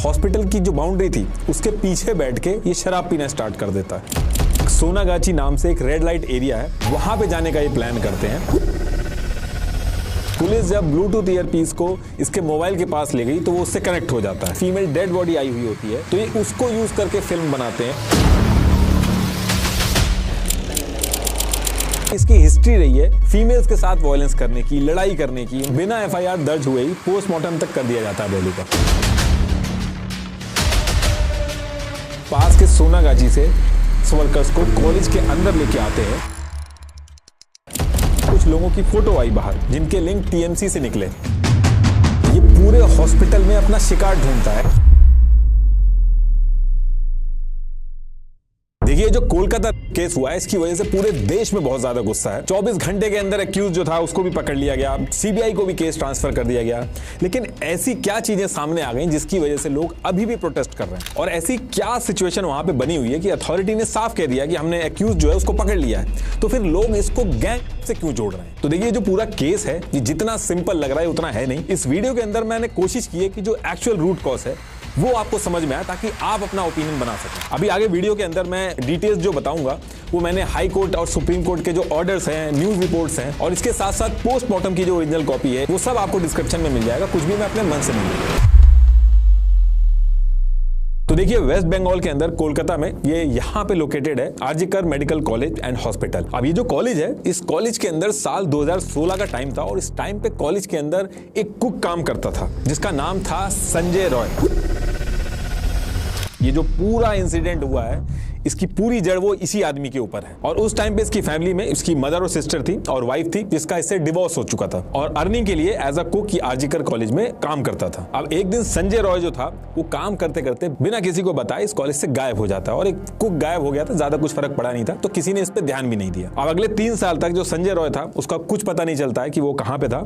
Hospital की जो boundary थी उसके पीछे बैठ के ये शराब पीना स्टार्ट कर देता है। सोनागाची नाम से एक रेड लाइट एरिया है, वहां पे जाने का ये प्लान करते हैं। पुलिस जब ब्लूटूथ ईयरपीस को इसके मोबाइल के पास ले गई तो वो उससे कनेक्ट हो जाता है। फीमेल डेड बॉडी आई हुई होती है तो ये उसको यूज करके फिल्म बनाते हैं। इसकी हिस्ट्री रही है फीमेल्स के साथ वायलेंस करने की, लड़ाई करने की। बिना एफआईआर दर्ज हुए ही पोस्टमार्टम तक कर दिया जाता है बॉडी का। पास के सोनागाची से वर्कर्स को कॉलेज के अंदर लेके आते हैं। कुछ लोगों की फोटो आई बाहर जिनके लिंक टीएमसी से निकले। ये पूरे हॉस्पिटल में अपना शिकार ढूंढता है। देखिए जो कोलकाता केस हुआ है इसकी वजह से पूरे देश में बहुत ज्यादा गुस्सा है। 24 घंटे के अंदर एक्यूज जो था उसको भी पकड़ लिया गया, सीबीआई को भी केस ट्रांसफर कर दिया गया। लेकिन ऐसी क्या चीजें सामने आ गई जिसकी वजह से लोग अभी भी प्रोटेस्ट कर रहे हैं, और ऐसी क्या सिचुएशन वहां पे बनी हुई है कि अथॉरिटी ने साफ कह दिया कि हमने एक्यूज जो है उसको पकड़ लिया है, तो फिर लोग इसको गैंग से क्यों जोड़ रहे हैं। तो देखिए जो पूरा केस है ये जितना सिंपल लग रहा है उतना है नहीं। इस वीडियो के अंदर मैंने कोशिश की है कि जो एक्चुअल रूट कॉज है वो आपको समझ में आए ताकि आप अपना ओपिनियन बना सकें। अभी आगे वीडियो के अंदर मैं डिटेल्स जो बताऊंगा वो मैंने हाई कोर्ट और सुप्रीम कोर्ट के जो ऑर्डर्स हैं, न्यूज रिपोर्ट्स हैं, और इसके साथ साथ पोस्टमार्टम की जो ओरिजिनल कॉपी है वो सब आपको डिस्क्रिप्शन में मिल जाएगा। कुछ भी मैं अपने मन से नहीं लूंगा। तो देखिए वेस्ट बंगाल के अंदर कोलकाता में ये यहाँ पे लोकेटेड है RG Kar medical college and hospital. अब ये जो कॉलेज है इस कॉलेज के अंदर साल 2016 का टाइम था, और इस टाइम पे कॉलेज के अंदर एक कुक काम करता था जिसका नाम था संजय रॉय। ये जो पूरा इंसिडेंट हुआ है इसकी पूरी जड़ वो इसी आदमी के ऊपर है। और उस टाइम पे इसकी फैमिली में इसकी मदर और सिस्टर थी और वाइफ थी जिसका इससे डिवोर्स हो चुका था, और अर्निंग के लिए as a cook RG Kar college में काम करता था। अब एक दिन संजय रॉय जो था वो काम करते करते बिना किसी को बताए इस कॉलेज से गायब हो जाता है, और एक कुक गायब हो गया था। ज्यादा कुछ फर्क पड़ा नहीं था तो किसी ने इस पर ध्यान भी नहीं दिया। अब अगले 3 साल तक जो संजय रॉय था उसका कुछ पता नहीं चलता है कि वो कहां पे था।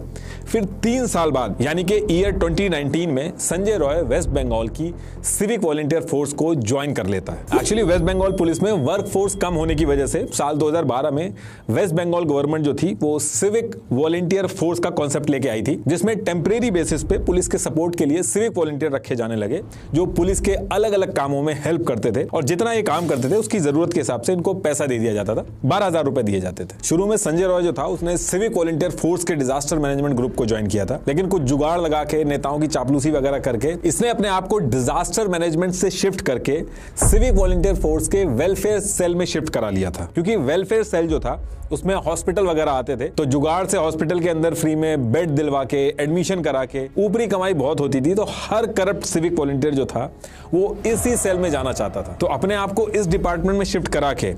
फिर 3 साल बाद यानी कि ईयर 2019 में संजय रॉय वेस्ट बंगाल की सिविक वॉलंटियर फोर्स को ज्वाइन कर लेता है। एक्चुअली वेस्ट बंगाल पुलिस में वर्क फोर्स कम होने की वजह से साल 2012 में वेस्ट बंगाल गवर्नमेंट जो थी वो सिविक वॉलंटियर फोर्स का कॉन्सेप्ट लेके आई थी, जिसमें टेम्परेरी बेसिस पे पुलिस के सपोर्ट के लिए सिविक वॉलंटियर रखे जाने लगे जो पुलिस के अलग अलग कामों में हेल्प करते थे, और जितना ये काम करते थे उसकी जरूरत के हिसाब से इनको पैसा दे दिया जाता था। 12,000 रुपए दिए जाते थे। शुरू में संजय रॉय जो था उसने सिविक वॉलंटियर फोर्स के डिजास्टर मैनेजमेंट ग्रुप को ज्वाइन किया था, लेकिन कुछ जुगाड़ लगा के नेताओं की चापलूसी वगैरह करके इसने अपने आप को डिजास्टर मैनेजमेंट से शिफ्ट करके सिविक वॉलंटियर फोर्स के वेलफेयर सेल में शिफ्ट करा लिया था। क्योंकि वेलफेयर सेल जो था उसमें हॉस्पिटल वगैरह आते थे, तो जुगाड़ से हॉस्पिटल के अंदर फ्री में बेड दिलवा के एडमिशन करा के ऊपरी कमाई बहुत होती थी, तो हर करप्ट सिविक वॉलंटियर जो था वो इसी सेल में जाना चाहता था। तो अपने आप को इस डिपार्टमेंट में शिफ्ट करा के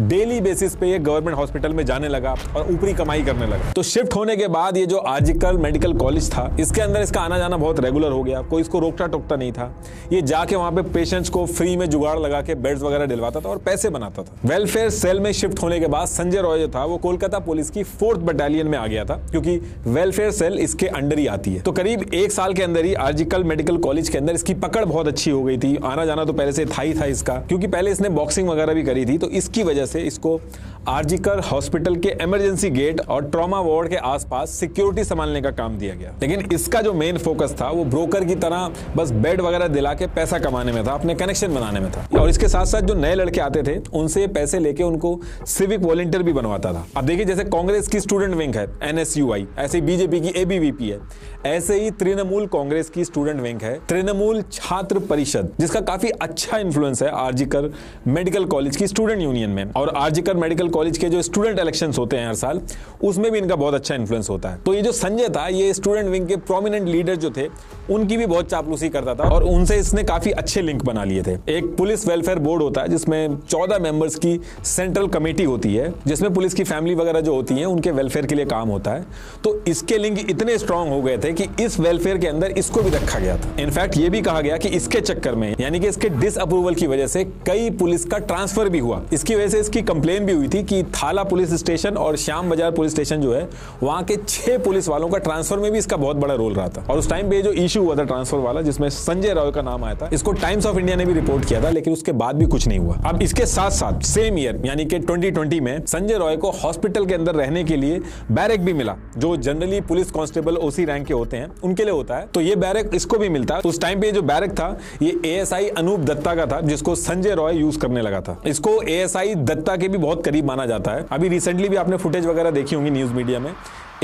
डेली बेसिस पे ये गवर्नमेंट हॉस्पिटल में जाने लगा और ऊपरी कमाई करने लगा। तो शिफ्ट होने के बाद ये जो आरजीकर मेडिकल कॉलेज था इसके अंदर इसका आना जाना बहुत रेगुलर हो गया। कोई इसको रोकता टोकता नहीं था। ये जाके वहां पे पेशेंट्स को फ्री में जुगाड़ लगा के बेड्स वगैरह दिलवाता था और पैसे बनाता था। वेलफेयर सेल में शिफ्ट होने के बाद संजय रॉय जो था वो कोलकाता पुलिस की 4th बटालियन में आ गया था, क्योंकि वेलफेयर सेल इसके अंडर ही आती है। तो करीब 1 साल के अंदर ही आरजीकर मेडिकल कॉलेज के अंदर इसकी पकड़ बहुत अच्छी हो गई थी। आना जाना तो पहले से था ही था इसका, क्योंकि पहले इसने बॉक्सिंग वगैरह भी करी थी। तो इसकी वजह से इसको आरजीकर हॉस्पिटल के इमरजेंसी गेट और ट्रॉमा वार्ड के आसपास सिक्योरिटी संभालने का काम दिया गया। लेकिन इसका जो मेन फोकस था वो ब्रोकर की तरह बस बेड वगैरह दिला के पैसा कमाने में था, अपने कनेक्शन बनाने में था। और इसके साथ साथ जो नए लड़के आते थे उनसे पैसे लेके उनको सिविक वॉलंटियर भी बनवाता था। अब देखिए जैसे कांग्रेस की स्टूडेंट विंग है NSUI, ऐसे ही बीजेपी की ABVP है, ऐसे ही तृणमूल कांग्रेस की स्टूडेंट विंग है तृणमूल छात्र परिषद, जिसका काफी अच्छा इंफ्लुएंस है आरजीकर मेडिकल कॉलेज की स्टूडेंट यूनियन में। और आरजीकर मेडिकल कॉलेज के जो स्टूडेंट इलेक्शंस होते हैं हर साल उसमें भी इनका बहुत अच्छा इंफ्लुएंस होता है। तो ये जो संजय था ये स्टूडेंट विंग के प्रोमिनेंट लीडर जो थे उनकी भी बहुत चापलूसी करता था, और उनसे इसने काफी अच्छे लिंक बना लिए थे। एक पुलिस वेलफेयर बोर्ड होता है जिसमें 14 मेंबर्स की सेंट्रल कमेटी होती है, जिसमें पुलिस की फैमिली वगैरह जो होती है उनके वेलफेयर के लिए काम होता है। तो इसके लिंक इतने स्ट्रांग हो गए थे कि इस वेलफेयर के अंदर इसको भी रखा गया था। इनफैक्ट ये भी कहा गया कि इसके चक्कर में यानी कि इसके डिसअप्रूवल की वजह से कई पुलिस का ट्रांसफर भी हुआ। इसकी वजह से इसकी कंप्लेन भी हुई थी कि थाला पुलिस स्टेशन और श्याम बाजार पुलिस स्टेशन जो है वहां के 6 पुलिस वालों का ट्रांसफर में भी इसका बहुत बड़ा रोल रहा था। और उस टाइम पे जो इशू हुआ था ट्रांसफर वाला जिसमें संजय रॉय का नाम आया था, इसको टाइम्स ऑफ इंडिया ने भी रिपोर्ट किया था, लेकिन उसके बाद भी कुछ नहीं हुआ। हुआ। अब इसके साथ साथ सेम ईयर यानी कि 2020 में संजय रॉय को हॉस्पिटल के अंदर रहने के लिए बैरक भी मिला, जो जनरली पुलिस कांस्टेबल ओसी रैंक के होते हैं उनके लिए होता है। तो ये बैरक इसको भी मिलता। उस टाइम पे जो बैरक था ये एएसआई अनूप दत्ता का था, जिसको संजय रॉय यूज करने लगा था। इसको एएसआई दत्ता के भी बहुत करीब माना जाता है। अभी रिसेंटली भी आपने फुटेज वगैरह देखी होंगी न्यूज मीडिया में,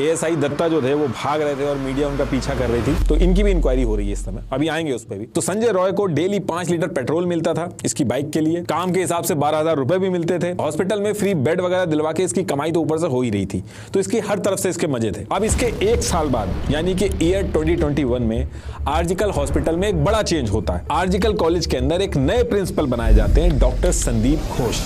एएसआई दत्ता जो थे वो भाग रहे थे और मीडिया उनका पीछा कर रही थी, तो इनकी भी इंक्वायरी हो रही है इस समय, अभी आएंगे उस पर भी। तो संजय रॉय को डेली 5 लीटर पेट्रोल मिलता था इसकी बाइक के लिए, काम के हिसाब से 12,000 रुपए भी मिलते थे, हॉस्पिटल में फ्री बेड वगैरह दिलवा के इसकी कमाई तो ऊपर से हो ही रही थी, तो इसकी हर तरफ से इसके मजे थे। अब इसके 1 साल बाद यानी कि ईयर 2021 में आरजीकल हॉस्पिटल में एक बड़ा चेंज होता है। आरजीकल कॉलेज के अंदर एक नए प्रिंसिपल बनाए जाते हैं, डॉक्टर संदीप घोष।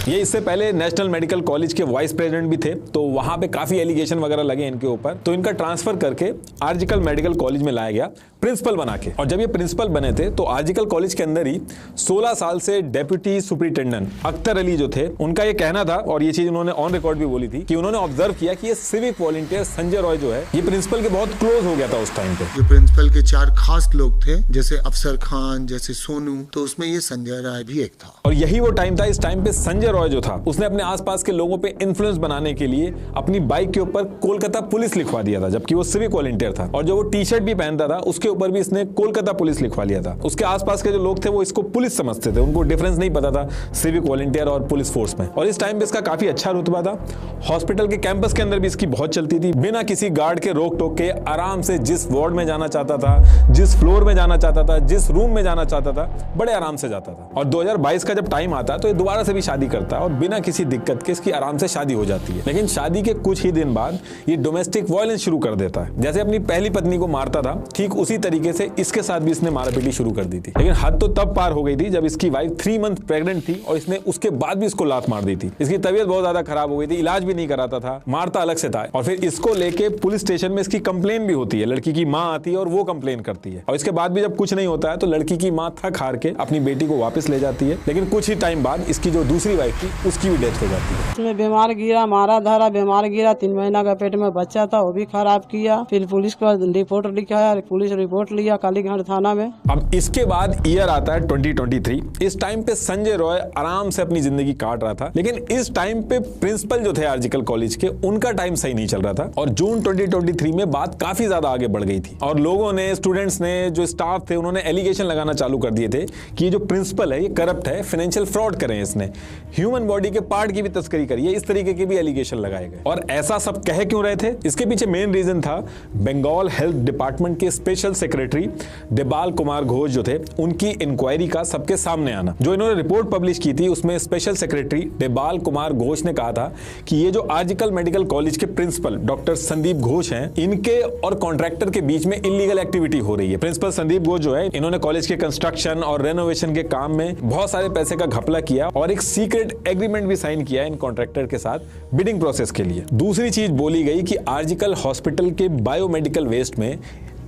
ये इससे पहले नेशनल मेडिकल कॉलेज के वाइस प्रेसिडेंट भी थे, तो वहां पे काफी एलिगेशन वगैरह लगे इनके ऊपर, तो इनका ट्रांसफर करके आरजीकल मेडिकल कॉलेज में लाया गया प्रिंसिपल बना के। और जब ये प्रिंसिपल बने थे तो आरजीकल कॉलेज के अंदर ही 16 साल से डेप्यूटी सुपरिटेंडेंट अख्तर अली जो थे, उनका ये कहना था, और ये चीज उन्होंने ऑन रिकॉर्ड भी बोली थी, कि उन्होंने ऑब्जर्व किया कि ये सिविक वॉलंटियर संजय रॉय जो है ये प्रिंसिपल के बहुत क्लोज हो गया था उस टाइम पे। जो प्रिंसिपल के 4 खास लोग थे, जैसे अफसर खान, जैसे सोनू, तो उसमें ये संजय रॉय भी एक था। और यही वो टाइम था, इस टाइम पे संजय रॉय जो था उसने अपने आसपास के लोगों पे इन्फ्लुएंस बनाने के लिए अपनी बाइक के ऊपर कोलकाता पुलिस लिखवा दिया था, जबकि वो सिविक वॉलंटियर था। और जो वो टी शर्ट भी पहनता था उसके ऊपर भी इसने कोलकाता पुलिस लिखवा लिया था। उसके आसपास के जो लोग थे वो इसको पुलिस समझते थे, उनको डिफरेंस नहीं पता था सिविक वॉलंटियर और पुलिस फोर्स में। और इस टाइम पे इसका काफी अच्छा रुतबा था। हॉस्पिटल के कैंपस के अंदर भी इसकी बहुत चलती थी, बिना किसी गार्ड के रोक टोक के आराम से जिस वार्ड में जाना चाहता था, जिस फ्लोर में जाना चाहता था, जिस रूम में जाना चाहता था, बड़े आराम से जाता था। और 2022 का जब टाइम आता तो ये दोबारा से भी शादी करता है और बिना किसी दिक्कत के इसकी आराम से शादी हो जाती है। लेकिन शादी के कुछ ही दिन बाद ये डोमेस्टिक वायलेंस शुरू कर देता है। जैसे अपनी पहली पत्नी को मारता था, ठीक उसी तरीके से इसके साथ भी इसने मारापीटी शुरू कर दी थी। लेकिन हद तो तब पार हो गई थी जब इसकी वाइफ 3 मंथ प्रेग्नेंट थी और इसने उसके बाद भी इसको लात मार दी थी। इसकी तबीयत बहुत ज्यादा खराब हो गई थी, इलाज भी नहीं कराता था, मारता अलग से था। और फिर इसको लेके पुलिस स्टेशन में इसकी कंप्लेन भी होती है, लड़की की माँ आती है और वो कंप्लेन करती है। और इसके बाद भी जब कुछ नहीं होता है तो लड़की की माँ थक हार के अपनी बेटी को वापस ले जाती है। लेकिन कुछ ही टाइम बाद इसकी जो दूसरी वाइफ थी उसकी भी डेथ हो जाती है। उसमें बीमार गिरा, मारा धारा, बीमार गिरा, 3 महीना का पेट में बच्चा था, वो भी खराब किया। फिर पुलिस को रिपोर्ट लिखा, पुलिस रिपोर्ट लिया कालीगंज थाना में। अब इसके बाद ईयर आता है 2023। इस टाइम पे संजय रॉय आराम से अपनी जिंदगी काट रहा था, लेकिन इस टाइम पे प्रिंसिपल जो थे आरजीकल कॉलेज के, उनका टाइम सही नहीं चल रहा था। और जून 2023 में बात काफी ज्यादा आगे बढ़ गई थी और लोगों ने, स्टूडेंट्स ने, जो स्टाफ थे, उन्होंने एलिगेशन लगाना चालू कर दिए थे कि ये जो प्रिंसिपल है ये करप्ट है, फाइनेंशियल फ्रॉड करे, इसने ह्यूमन बॉडी के पार्ट की भी तस्करी करी है, इस तरीके के भी एलिगेशन लगाए गए। और ऐसा सब कह क्यों रहे थे? इसके पीछे मेन रीजन था बंगाल हेल्थ डिपार्टमेंट के स्पेशल सेक्रेटरी देबाल कुमार घोष जो थे, उनकी इंक्वायरी का सबके सामने आना। जो इन्होंने रिपोर्ट पब्लिश की थी उसमें स्पेशल सेक्रेटरी देबाल कुमार घोष ने कहा था कि ये जो आरजीकल मेडिकल कॉलेज के प्रिंसिपल डॉक्टर संदीप घोष हैं, इनके और कॉन्ट्रैक्टर के बीच में इलीगल एक्टिविटी हो रही है। प्रिंसिपल संदीप घोष जो है, इन्होंने कॉलेज के कंस्ट्रक्शन और रेनोवेशन के काम में बहुत सारे पैसे का घपला किया और एक सीक्रेट एग्रीमेंट भी साइन किया इन कॉन्ट्रैक्टर के साथ बिडिंग प्रोसेस के लिए। दूसरी चीज बोली गई कि आरजीकल हॉस्पिटल के बायोमेडिकल वेस्ट में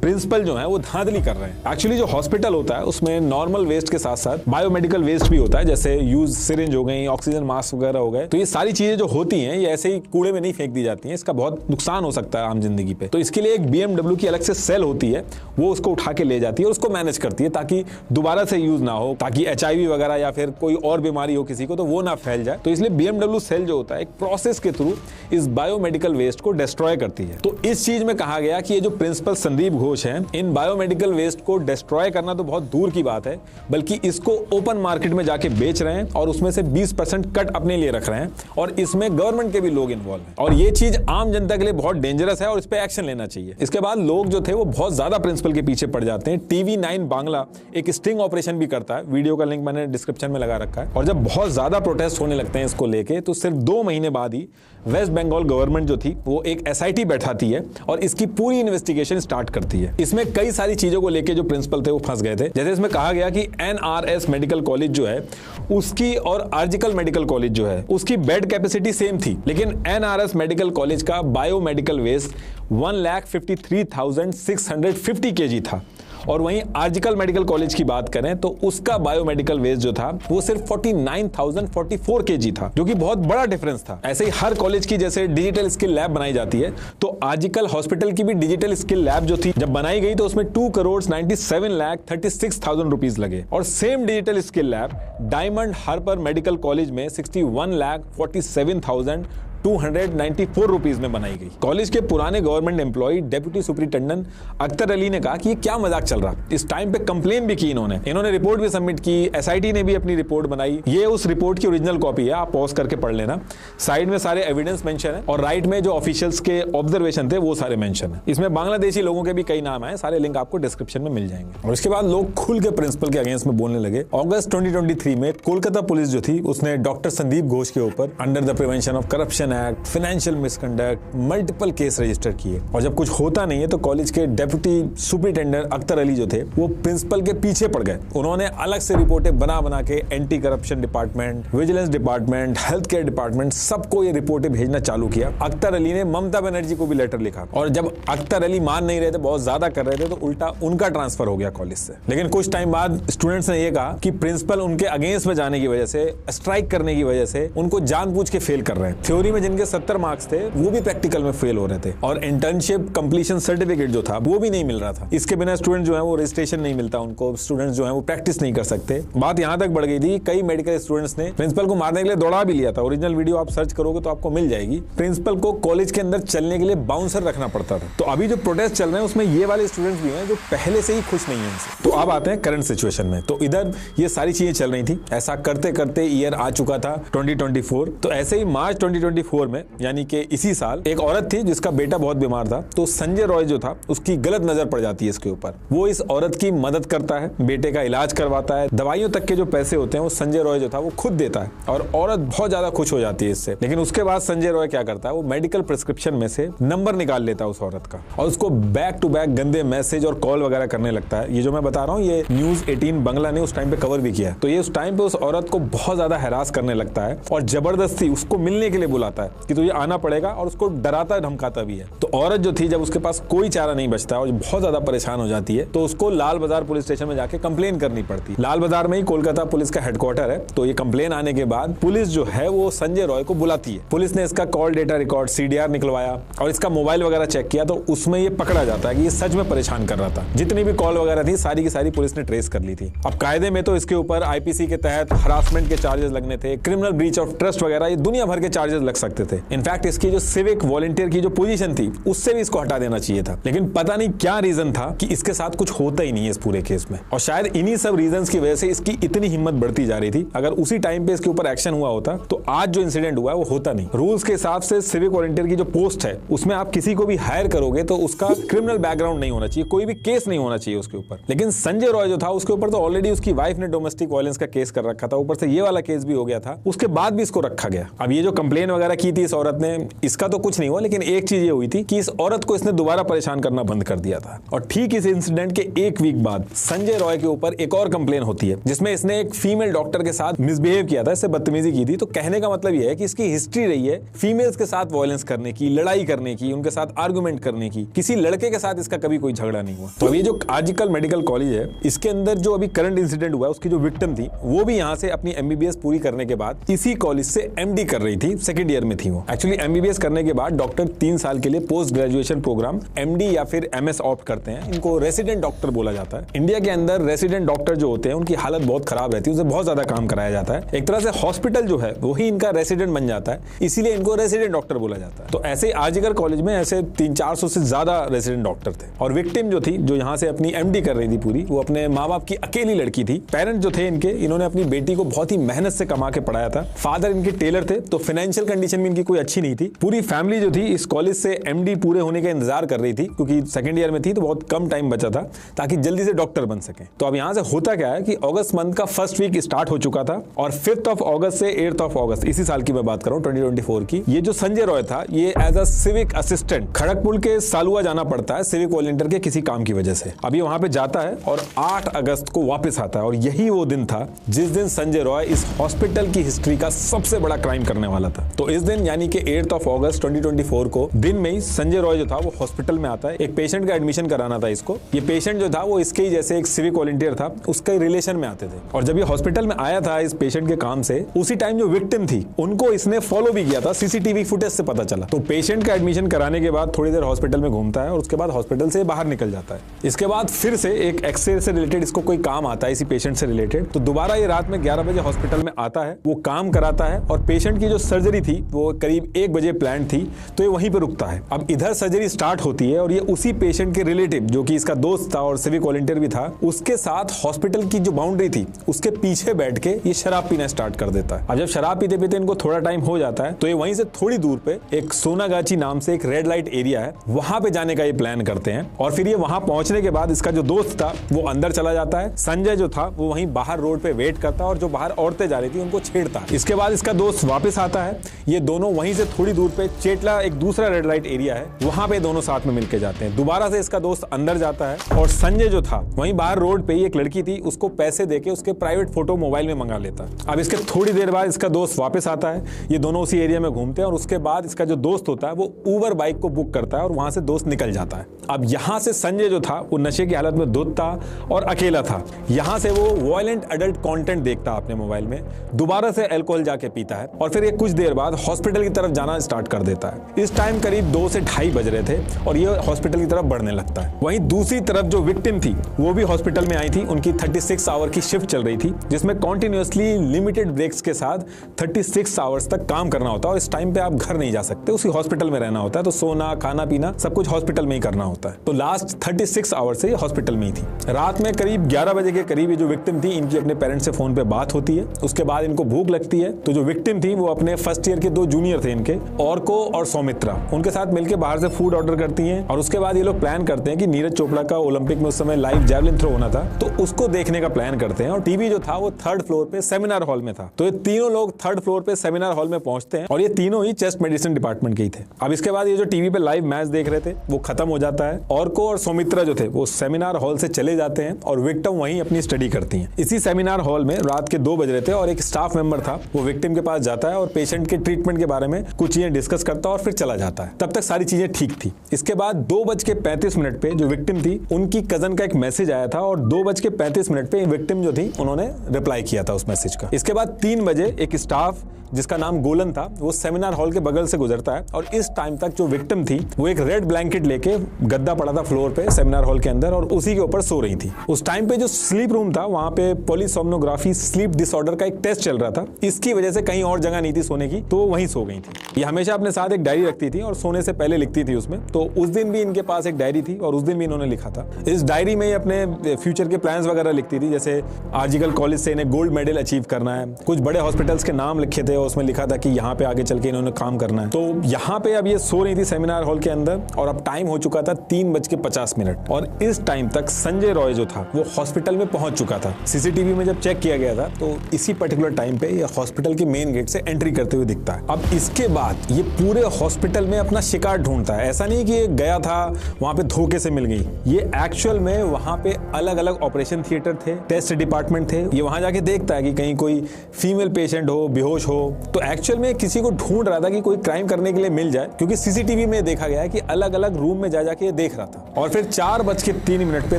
प्रिंसिपल जो है वो धांधली कर रहे हैं। एक्चुअली जो हॉस्पिटल होता है उसमें नॉर्मल वेस्ट के साथ साथ बायोमेडिकल वेस्ट भी होता है, जैसे यूज सिरिंज हो गई, ऑक्सीजन मास्क वगैरह हो गए। तो ये सारी चीजें जो होती हैं ये ऐसे ही कूड़े में नहीं फेंक दी जाती हैं, इसका बहुत नुकसान हो सकता है आम जिंदगी पे। तो इसके लिए एक BMW की अलग से सेल होती है, वो उसको उठा के ले जाती है और उसको मैनेज करती है ताकि दोबारा से यूज ना हो, ताकि HIV वगैरह या फिर कोई और बीमारी हो किसी को तो वो ना फैल जाए। तो इसलिए BMW सेल जो होता है एक प्रोसेस के थ्रू इस बायोमेडिकल वेस्ट को डिस्ट्रॉय करती है। तो इस चीज में कहा गया कि ये जो प्रिंसिपल संदीप घोष हैं, इन बायोमेडिकल वेस्ट को डिस्ट्रॉय करना तो बहुत दूर की बात है, बल्कि इसको ओपन मार्केट में जाके बेच रहे हैं और उसमें से 20% कट अपने लिए रख रहे हैं और इसमें गवर्नमेंट के भी लोग इन्वॉल्व हैं। और ये चीज आम जनता के लिए बहुत डेंजरस है और इस पे एक्शन लेना चाहिए। इसके बाद लोग जो थे वो बहुत ज्यादा प्रिंसिपल के पीछे पड़ जाते हैं। TV9 बांग्ला एक स्टिंग ऑपरेशन भी करता है, वीडियो का लिंक मैंने डिस्क्रिप्शन में लगा रखा है। और जब बहुत ज्यादा प्रोटेस्ट होने लगते हैं इसको लेके, तो सिर्फ 2 महीने बाद ही वेस्ट बंगाल गवर्नमेंट जो थी वो एक SIT बैठाती है और इसकी पूरी इन्वेस्टिगेशन स्टार्ट करती है। इसमें कई सारी चीजों को लेके जो प्रिंसिपल थे वो फंस गए थे। जैसे इसमें कहा गया कि NRS मेडिकल कॉलेज जो है उसकी और आरजीकल मेडिकल कॉलेज जो है उसकी बेड कैपेसिटी सेम थी, लेकिन NRS मेडिकल कॉलेज का बायोमेडिकल वेस्ट 1,53,650 kg था और वहीं आर्जिकल मेडिकल कॉलेज की बात करें तो उसका बायोमेडिकल वेस्ट जो था वो सिर्फ 49,044 kg था, जो कि बहुत बड़ा डिफरेंस था। ऐसे ही हर कॉलेज की जैसे डिजिटल स्किल लैब बनाई जाती है, तो आर्जिकल हॉस्पिटल की भी डिजिटल स्किल लैब जो थी जब बनाई गई तो उसमें 2,97,36,000 रुपीज लगे। और same digital skill lab Diamond Harbour medical college में 61,47,294 रुपीज में बनाई गई। कॉलेज के पुराने government employ deputy superintendent Akhtar Ali ने कहा कि ये क्या मजाक चल रहा। इस टाइम पे कंप्लेन भी की इन्होंने रिपोर्ट भी सबमिट की, एसआईटी ने भी अपनी रिपोर्ट बनाई। ये उस रिपोर्ट की ओरिजिनल कॉपी है, आप पॉज करके पढ़ लेना। साइड में सारे एविडेंस मेंशन है और राइट में जो ऑफिशियल्स के ऑब्जर्वेशन थे वो सारे मेंशन है। इसमें बांग्लादेशी लोगों के भी कई नाम आए, सारे लिंक आपको डिस्क्रिप्शन में मिल जाएंगे। और उसके बाद लोग खुल के प्रिंसिपल के अगेंस्ट में बोलने लगे। अगस्त 2023 में कोलकाता पुलिस जो थी उसने डॉक्टर संदीप घोष के ऊपर under the prevention of corruption act, financial misconduct, multiple case register किए। और जब कुछ होता नहीं है तो कॉलेज के डेप्यूटी सुपरिटेंडेंट अख्तर अली जो थे वो प्रिंसिपल के पीछे पड़ गए। उन्होंने अलग से रिपोर्टें बना के anti corruption department, vigilance department, health care department, सबको ये रिपोर्टें भेजना चालू किया। अख्तर अली ने ममता बनर्जी को भी लेटर लिखा और जब अख्तर अली मान नहीं रहे थे, बहुत ज्यादा कर रहे थे, तो उल्टा उनका ट्रांसफर हो गया कॉलेज से। लेकिन कुछ टाइम बाद स्टूडेंट्स ने यह कहा कि प्रिंसिपल उनके अगेंस्ट में जाने की वजह से, स्ट्राइक करने की वजह से उनको जानबूझ के फेल कर रहे हैं। थ्योरी में जिनके 70 मार्क्स थे वो भी प्रैक्टिकल में फेल हो रहे थे और इंटर्नशिप कंप्लीशन सर्टिफिकेट जो था वो भी नहीं मिल रहा था। इसके बिना स्टूडेंट जो है वो रजिस्ट्रेशन नहीं मिलता उनको, स्टूडेंट्स जो है वो प्रैक्टिस नहीं कर सकते। बात यहां तक बढ़ गई थी, कई मेडिकल स्टूडेंट्स ने प्रिंसिपल को मारने के लिए दौड़ा भी लिया था। ओरिजिनल वीडियो आप सर्च करोगे तो आपको मिल जाएगी। प्रिंसिपल को कॉलेज के अंदर चलने के लिए बाउंसर रखना पड़ता था। तो अभी जो प्रोटेस्ट चल रहे हैं उसमें ये वाले स्टूडेंट्स भी हैं जो पहले से ही खुश नहीं है इनसे। तो अब आते हैं करंट सिचुएशन में। तो इधर ये सारी चीजें चल रही थी, ऐसा करते करते ईयर आ चुका था 2024। तो ऐसे ही मार्च 2024 में, यानी कि इसी साल, एक औरत थी जिसका बेटा बहुत बीमार था। तो संजय रॉय जो था उसकी गलत नजर पड़ जाती है इसके ऊपर। वो इस औरत की मदद करता है, बेटे का इलाज करवाता है, दवाइयों तक के जो पैसे होते हैं वो संजय रॉय जो था वो खुद देता है और औरत बहुत ज्यादा खुश हो जाती है इससे। लेकिन उसके बाद संजय रॉय क्या करता है, वो मेडिकल प्रिस्क्रिप्शन में से नंबर निकाल लेता है उस औरत का और उसको बैक टू बैक गंदे मैसेज और कॉल वगैरह करने लगता है। ये जो मैं बता रहा हूँ ये न्यूज 18 बांग्ला ने उस टाइम पे कवर भी किया। तो ये उस टाइम पे उस औरत को बहुत ज्यादा हैरास करने लगता है और जबरदस्ती उसको मिलने के लिए बुलाता है कि तुझे आना पड़ेगा, और उसको डराता धमकाता भी है। तो औरत जो थी, जब उसके पास कोई चारा नहीं बचता और बहुत ज्यादा परेशान हो जाती है, तो उसको लाल बाजार पुलिस स्टेशन में जाके कंप्लेन करनी पड़ती। लाल बाजार में ही कोलकाता पुलिस का हेडक्वार्टर है। तो ये कंप्लेन आने के बाद पुलिस जो है वो संजय रॉय को बुलाती है। पुलिस ने इसका कॉल डेटा रिकॉर्ड CDR निकलवाया और इसका मोबाइल वगैरह चेक किया, तो उसमें ये पकड़ा जाता है कि ये सच में परेशान कर रहा था। जितनी भी कॉल वगैरह थी सारी की सारी पुलिस ने ट्रेस कर ली थी। अब कायदे में तो इसके ऊपर IPC के तहत हरासमेंट के चार्जेस लगने थे, क्रिमिनल ब्रीच ऑफ ट्रस्ट वगैरह, ये दुनिया भर के चार्जेस लग सकते थे। इनफैक्ट इसकी जो सिविक वॉलंटियर की जो पोजीशन थी उससे भी इसको हटा देना चाहिए था। लेकिन पता नहीं क्या रीजन था कि इसके साथ कुछ होता ही नहीं है इस पूरे केस में, और शायद इन्हीं सब रीजंस की वजह से इसकी इतनी हिम्मत बढ़ती जा रही थी। अगर उसी टाइम पे इसके ऊपर एक्शन हुआ होता तो आज जो इंसिडेंट हुआ है वो होता नहीं। रूल्स के हिसाब से सिविक वॉलंटियर की जो पोस्ट है उसमें आप किसी को भी हायर करोगे तो उसका क्रिमिनल बैकग्राउंड नहीं होना चाहिए, कोई भी केस नहीं होना चाहिए उसके ऊपर। लेकिन संजय रॉय जो था उसके ऊपर तो ऑलरेडी उसकी वाइफ ने डोमेस्टिक वायलेंस का केस कर रखा था, ऊपर से ये वाला केस भी हो गया था, उसके बाद भी इसको रखा गया। अब ये जो कंप्लेन वगैरह की थी इस औरत ने, इसका तो कुछ नहीं हुआ, लेकिन एक चीज ये हुई थी कि इस औरत को इसने दोबारा परेशान करना बंद कर दिया था। और ठीक इस इंसिडेंट के एक वीक बाद संजय रॉय के ऊपर एक और कंप्लेन होती है जिसमें इसने एक फीमेल डॉक्टर के साथ मिसबिहेव किया था, इससे बदतमीजी की थी। तो कहने का मतलब यह है कि इसकी हिस्ट्री रही है फीमेल्स के साथ वायलेंस करने की, लड़ाई करने की, उनके साथ आर्गुमेंट करने की। किसी लड़के के साथ इसका कभी कोई झगड़ा नहीं हुआ। तो अभी जो आर्जिकल मेडिकल कॉलेज है इसके अंदर जो अभी करंट इंसिडेंट हुआ है उसकी जो विक्टिम थी वो भी यहाँ से अपनी MBBS पूरी करने के बाद इसी कॉलेज से MD कर रही थी, सेकंड ईयर में थी वो। एक्चुअली MBBS करने के बाद डॉक्टर 3 साल के लिए पोस्ट ग्रेजुएशन प्रोग्राम MD या फिर MS ऑप्ट करते हैं। इनको रेसिडेंट डॉक्टर बोला जाता है। इंडिया के अंदर रेसिडेंट डॉक्टर जो होते हैं उनकी हालत बहुत खराब रहती है, उसे बहुत ज्यादा काम कराया जाता है। एक तरह से हॉस्पिटल जो है वही इनका रेसिडेंट बन जाता है, इसीलिए इनको रेसिडेंट डॉक्टर बोला जाता है। तो ऐसे आर्जिकल कॉलेज में ऐसे 300-400 से ज्यादा रेसिडेंट डॉक्टर थे। और विक्टिम जो थी, जो यहाँ से अपनी MD कर रही थी पूरी, वो अपने माँ बाप की अकेली लड़की थी। पेरेंट जो थे इनके, इन्होंने अपनी बेटी को बहुत ही मेहनत से कमा के पढ़ाया था। फादर इनके टेलर थे, तो फाइनेंशियल कंडीशन भी इनकी कोई अच्छी नहीं थी। पूरी फैमिली जो थी इस कॉलेज से MD पूरे होने का इंतजार कर रही थी, क्योंकि सेकंड ईयर में थी तो बहुत कम टाइम बचा था ताकि जल्दी से डॉक्टर बन सके। तो अब यहाँ से होता क्या है कि अगस्त मंथ का फर्स्ट वीक स्टार्ट हो चुका था और 5th ऑफ अगस्त से 8th ऑफ अगस्त, इसी साल की मैं बात कर रहा हूँ 2024 की, ये जो संजय रॉय था ये as a civic assistant Kharagpur के सालुआ जाना पड़ता है सिविक वॉलंटियर के किसी काम की वजह से। अभी वहां पे जाता है और 8 अगस्त को वापस आता है, और यही वो दिन था जिस दिन संजय रॉय इस हॉस्पिटल की हिस्ट्री का सबसे बड़ा क्राइम करने वाला था। तो इस जिस दिन यानी कि 8 अगस्त 2024 को दिन में ही संजय रॉय जो था वो हॉस्पिटल में आता है। एक पेशेंट का एडमिशन कराना था इसको। ये पेशेंट जो था वो इसके ही जैसे एक सिविक वॉलंटियर था, उसके रिलेशन में आते थे। और जब ये हॉस्पिटल में आया था इस पेशेंट के काम से, उसी टाइम जो विक्टिम थी उनको इसने फॉलो भी किया था, सीसीटीवी फुटेज से पता चला। तो पेशेंट का एडमिशन कराने के बाद थोड़ी देर हॉस्पिटल में घूमता है और उसके बाद हॉस्पिटल से बाहर निकल जाता है। इसके बाद फिर से एक एक्सरे से रिलेटेड इसको कोई काम आता है इसी पेशेंट से रिलेटेड। तो दोबारा ये रात में 11 बजे हॉस्पिटल में आता है, वो काम कराता है और पेशेंट की जो सर्जरी थी वो करीब 1 बजे प्लान थी, तो ये वहीं पर रुकता है। अब इधर सर्जरी स्टार्ट होती है और ये उसी पेशेंट के रिलेटिव जो कि इसका दोस्त था और सिविक वॉलंटियर भी था, उसके साथ हॉस्पिटल की जो बाउंड्री थी उसके पीछे बैठ के ये शराब पीना स्टार्ट कर देता है। अब जब शराब पीते पीते इनको थोड़ा टाइम हो जाता है तो ये वहीं से थोड़ी दूर पे एक सोनागाची नाम से एक रेड लाइट एरिया है, वहां पे जाने का ये प्लान करते हैं। और फिर ये वहां पहुंचने के बाद इसका जो दोस्त था वो अंदर चला जाता है, संजय जो था वो वहीं बाहर रोड पे वेट करता है और जो बाहर औरतें जा रही थी उनको छेड़ता। इसके बाद इसका दोस्त वापस आता है, ये दोनों वहीं से थोड़ी दूर पे चेटला एक दूसरा रेड लाइट एरिया है, वहां पे दोनों साथ में मिलके जाते हैं। दोबारा से इसका दोस्त अंदर जाता है और संजय जो था वहीं बाहर रोड पे ही एक लड़की थी, उसको पैसे देके उसके प्राइवेट फोटो मोबाइल में मंगा लेता है। अब इसके थोड़ी देर बाद इसका दोस्त वापस आता है, ये दोनों उसी एरिया में घूमते हैं और उसके बाद इसका जो दोस्त होता है वो उबर बाइक को बुक करता है और वहां से दोस्त निकल जाता है। अब यहां से संजय जो था वो नशे की हालत में धुत था और अकेला था। यहां से वो वायलेंट एडल्ट कंटेंट देखता अपने मोबाइल में, दोबारा से अल्कोहल जाके पीता है और फिर ये कुछ देर बाद हॉस्पिटल की तरफ जाना स्टार्ट कर देता है। इस टाइम करीब 2 से 2:30 बज रहे थे और ये हॉस्पिटल की तरफ बढ़ने लगता है। वहीं दूसरी तरफ जो विक्टिम थी वो भी हॉस्पिटल में आई थी, उनकी 36 आवर की शिफ्ट चल रही थी जिसमें कॉन्टिन्यूअसली लिमिटेड ब्रेक्स के साथ 36 आवर्स तक काम करना होता है और इस टाइम पे आप घर नहीं जा सकते, उसी हॉस्पिटल में रहना होता है। तो सोना खाना पीना सब कुछ हॉस्पिटल में ही करना होता है। तो लास्ट 36 आवर्स से हॉस्पिटल में ही थी। रात में करीब 11 बजे के करीब ये जो विक्टिम थी इनकी अपने पेरेंट्स से फोन पे बात होती है। उसके बाद इनको भूख लगती है तो जो विक्टिम थी वो अपने फर्स्ट ईयर के 2 जूनियर थे इनके, ऑर्को और सौमित्रा, उनके साथ मिलकर बाहर से फूड ऑर्डर करती हैं। और उसके बाद ये लोग प्लान करते हैं कि नीरज चोपड़ा का ओलंपिक में उस समय लाइव जैवलिन थ्रो होना था तो उसको देखने का प्लान करते हैं। और टीवी जो था वो 3rd फ्लोर पे सेमिनार हॉल में था। तो ये तीनों लोग 3rd फ्लोर पे सेमिनार हॉल में पहुंचते हैं और ये तीनों ही चेस्ट मेडिसिन डिपार्टमेंट के ही थे। अब इसके बाद ये जो टीवी पे लाइव मैच देख रहे थे वो खत्म हो जाता है। ऑर्को और सौमित्रा जो थे वो सेमिनार हॉल से चले जाते हैं और विक्टिम वहीं अपनी स्टडी करती हैं। इसी सेमिनार हॉल में रात के 2 बज रहे थे और एक स्टाफ मेंबर था वो विक्टिम के पास जाता है और पेशेंट के ट्रीटमेंट के बारे में कुछ चीजें डिस्कस करता है और फिर चला जाता है। तब तक सारी चीजें ठीक थी। इसके बाद 2:35 पे जो विक्टिम थी उनकी कजन का एक मैसेज आया था और 2:35 पे विक्टिम जो थी उन्होंने रिप्लाई किया था उस मैसेज का। इसके बाद 3 बजे एक स्टाफ जिसका नाम गोलन था वो सेमिनार हॉल के बगल से गुजरता है और इस टाइम तक जो विक्टिम थी वो एक रेड ब्लैंकेट लेके गद्दा पड़ा था फ्लोर पे सेमिनार हॉल के अंदर और उसी के ऊपर सो रही थी। उस टाइम पे जो स्लीप रूम था वहां पे पॉलीसोम्नोग्राफी स्लीप डिसऑर्डर का एक टेस्ट चल रहा था, इसकी वजह से कहीं और जगह नहीं थी सोने की तो वो वहीं सो गई थी। ये हमेशा अपने साथ एक डायरी रखती थी और सोने से पहले लिखती थी उसमें, तो उस दिन भी इनके पास एक डायरी थी और उस दिन भी इन्होंने लिखा था। इस डायरी में अपने फ्यूचर के प्लान्स वगैरह लिखती थी, जैसे आर्जिकल कॉलेज से इन्हें गोल्ड मेडल अचीव करना है, कुछ बड़े हॉस्पिटल्स के नाम लिखे थे और उसमें लिखा था कि यहाँ पे आगे चल के इन्होंने काम करना है। तो यहाँ पे अब ये सो रही थी सेमिनार हॉल के अंदर और अब टाइम हो चुका था 3:50 और इस टाइम तक संजय रॉय जो था वो हॉस्पिटल में पहुंच चुका था। सीसीटीवी में जब चेक किया गया था तो इसी पर्टिकुलर टाइम पे ये हॉस्पिटल के मेन गेट से एंट्री करते हुए दिखता है। अब इसके बाद ये पूरे हॉस्पिटल में अपना शिकार ढूंढता है। ऐसा नहीं कि ये गया था वहां पे धोखे से मिल गई, ये एक्चुअल में वहां पे अलग अलग ऑपरेशन थिएटर थे, टेस्ट डिपार्टमेंट थे। ये वहां जाके देखता है कि कहीं कोई फीमेल पेशेंट हो, बेहोश हो, तो एक्चुअल में किसी को ढूंढ रहा था कि कोई क्राइम करने के लिए मिल जाए, क्योंकि सीसीटीवी में देखा गया है कि अलग अलग रूम में जा जाके ये देख रहा था। और फिर 4:03 पे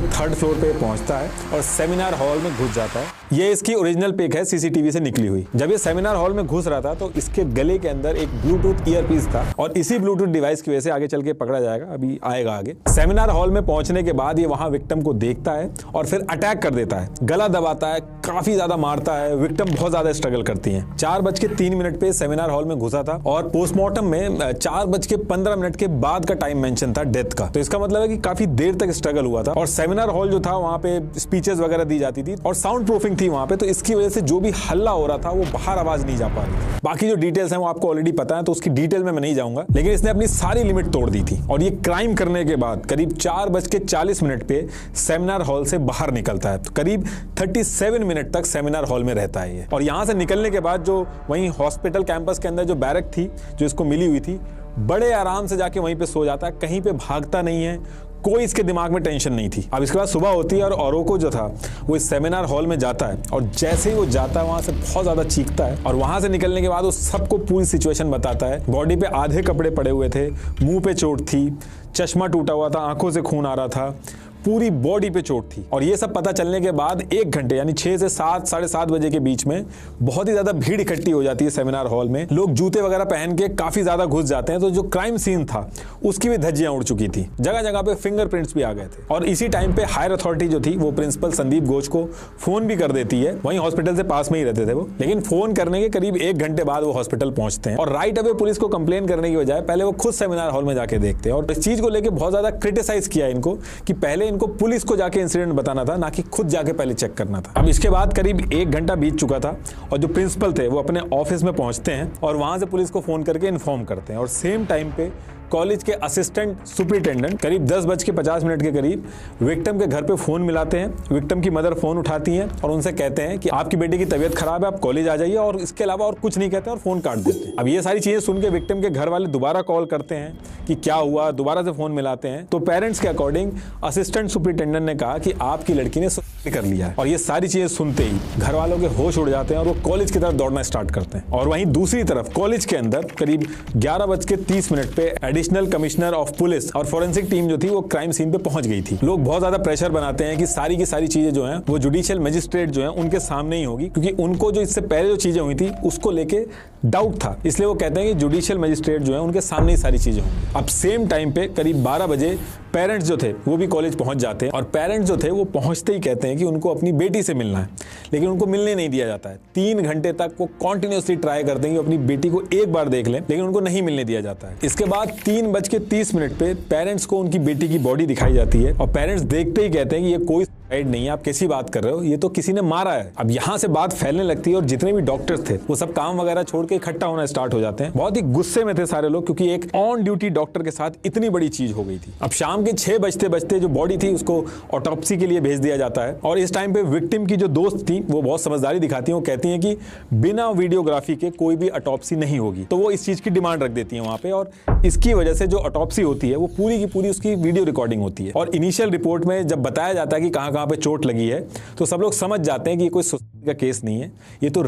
3rd फ्लोर पे पहुंचता है और सेमिनार हॉल में घुस जाता है। ये इसकी ओरिजिनल पिक है सीसीटीवी से निकली हुई। जब ये सेमिनार हॉल में घुस रहा था तो इसके गले के अंदर एक ब्लूटूथ ईयरपीस था और इसी ब्लूटूथ डिवाइस की वजह से आगे चल के पकड़ा जाएगा, अभी आएगा आगे। सेमिनार हॉल में पहुंचने के बाद ये वहां विक्टिम को देखता है और फिर अटैक कर देता है, गला दबाता है, काफी ज्यादा मारता है। विक्टिम बहुत ज्यादा स्ट्रगल करती है। 4:03 पे सेमिनार हॉल में घुसा था और पोस्टमार्टम में 4:15 के बाद का टाइम मेंशन था डेथ का, तो इसका मतलब है कि काफी देर तक स्ट्रगल हुआ था। और सेमिनार हॉल जो था वहां पे स्पीचेस वगैरह दी जाती थी और साउंड प्रूफिंग थी वहां पे, तो इसकी वजह से जो भी हल्ला हो रहा था वो बाहर आवाज नहीं जा पा रही थी। बाकी जो डिटेल्स हैं वो आपको ऑलरेडी पता है तो उसकी डिटेल में मैं नहीं जाऊंगा, लेकिन इसने अपनी सारी लिमिट तोड़ दी थी और ये क्राइम करने के बाद करीब 4:40 पे सेमिनार हॉल से बाहर निकलता है। तो करीब 37 मिनट तक सेमिनार हॉल में रहता है ये। और यहां से निकलने के बाद जो वहीं हॉस्पिटल कैंपस के अंदर जो बैरक थी जो इसको मिली हुई थी, बड़े आराम से जाके वहीं पे सो जाता है, कहीं पे भागता नहीं है, कोई इसके दिमाग में टेंशन नहीं थी। अब इसके बाद सुबह होती है और औरोको जो था वो इस सेमिनार हॉल में जाता है और जैसे ही वो जाता है वहां से बहुत ज्यादा चीखता है और वहां से निकलने के बाद वो सबको पूरी सिचुएशन बताता है। बॉडी पे आधे कपड़े पड़े हुए थे, मुंह पे चोट थी, चश्मा टूटा हुआ था, आंखों से खून आ रहा था, पूरी बॉडी पे चोट थी। और ये सब पता चलने के बाद 1 घंटे यानी 6 से 7 साढ़े 7 बजे के बीच में बहुत ही ज्यादा भीड़ इकट्ठी हो जाती है सेमिनार हॉल में। लोग जूते वगैरह पहन के काफी ज्यादा घुस जाते हैं। तो जो क्राइम सीन था उसकी भी धज्जियां उड़ चुकी थी, जगह जगह पे फिंगरप्रिंट्स भी आ गए थे। और इसी टाइम पे हायर अथॉरिटी जो थी वो प्रिंसिपल संदीप घोष को फोन भी कर देती है। वहीं हॉस्पिटल से पास में ही रहते थे वो, लेकिन फोन करने के करीब 1 घंटे बाद वो हॉस्पिटल पहुंचते हैं और राइट अवे पुलिस को कंप्लेन करने की बजाय पहले वो खुद सेमिनार हॉल में जाके देखते हैं। और इस चीज को लेकर बहुत ज्यादा क्रिटिसाइज किया इनको कि पहले इनको पुलिस को इंसिडेंट बताना था, ना कि खुद जाके पहले चेक करना था। अब इसके बाद करीब 1 घंटा बीत चुका था और जो प्रिंसिपल थे वो अपने ऑफिस में पहुंचते हैं और वहां से पुलिस को फोन करके इन्फॉर्म करते हैं। और सेम टाइम पे कॉलेज के असिस्टेंट सुपरिटेंडेंट करीब 10:50 के करीब विक्टिम के घर पे फोन मिलाते हैं। विक्टिम की मदर फोन उठाती हैं और उनसे कहते हैं कि आपकी बेटी की तबीयत खराब है, आप कॉलेज आ जाइए, और इसके अलावा और कुछ नहीं कहते और फोन काट देते हैं। अब ये सारी चीजें सुन के विक्टिम के घर वाले दोबारा कॉल करते हैं कि क्या हुआ, दोबारा से फोन मिलाते हैं। तो पेरेंट्स के अकॉर्डिंग असिस्टेंट सुपरिटेंडेंट ने कहा कि आपकी लड़की ने सुसाइड कर लिया है। और ये सारी चीजें सुनते ही घर वालों के होश उड़ जाते हैं और वो कॉलेज की तरफ दौड़ना स्टार्ट करते हैं। और वहीं दूसरी तरफ कॉलेज के अंदर करीब 11:30 पे एडिशनल कमिश्नर ऑफ पुलिस और फोरेंसिक टीम जो थी वो क्राइम सीन पे पहुंच गई थी। लोग बहुत ज्यादा प्रेशर बनाते हैं कि सारी की सारी चीजें जो हैं वो जुडिशियल मजिस्ट्रेट जो हैं उनके सामने ही होगी, क्योंकि उनको जो इससे पहले जो चीजें हुई थी उसको लेके डाउट था। इसलिए वो कहते हैं कि जुडिशियल मजिस्ट्रेट जो है उनके सामने ही सारी चीजें होंगी। अब सेम टाइम पे करीब 12 बजे पेरेंट्स जो थे वो भी कॉलेज पहुंच जाते हैं और पेरेंट्स जो थे वो पहुंचते ही कहते हैं कि उनको अपनी बेटी से मिलना है, लेकिन उनको मिलने नहीं दिया जाता है। 3 घंटे तक वो कॉन्टिन्यूसली ट्राई करते हैं कि अपनी बेटी को एक बार देख लें, लेकिन उनको नहीं मिलने दिया जाता है। इसके बाद 3:30 पे पेरेंट्स को उनकी बेटी की बॉडी दिखाई जाती है और पेरेंट्स देखते ही कहते हैं कि ये कोई सुसाइड नहीं है, आप कैसी बात कर रहे हो, ये तो किसी ने मारा है। अब यहाँ से बात फैलने लगती है और जितने भी डॉक्टर्स थे वो सब काम वगैरह छोड़ के इकट्ठा होना स्टार्ट हो जाते हैं। बहुत ही गुस्से में थे सारे लोग, क्योंकि एक ऑन ड्यूटी डॉक्टर के साथ इतनी बड़ी चीज हो गई थी। अब शाम के 6 बजते जो बॉडी थी उसको ऑटोप्सी के लिए भेज दिया जाता है। और इस टाइम पे विक्टिम की जो दोस्त थी वो बहुत समझदारी दिखाती है, वो कहती है कि बिना वीडियोग्राफी के कोई भी ऑटोप्सी नहीं होगी। तो वो इस चीज की डिमांड रख देती है वहां पे, और इसकी वजह से जो ऑटोप्सी होती है वो पूरी की पूरी उसकी वीडियो रिकॉर्डिंग होती है। और इनिशियल रिपोर्ट में जब बताया जाता है कि कहां पे चोट लगी है तो सब लोग समझ जाते हैं कि ये कोई सुसाइड का केस नहीं है, ये तो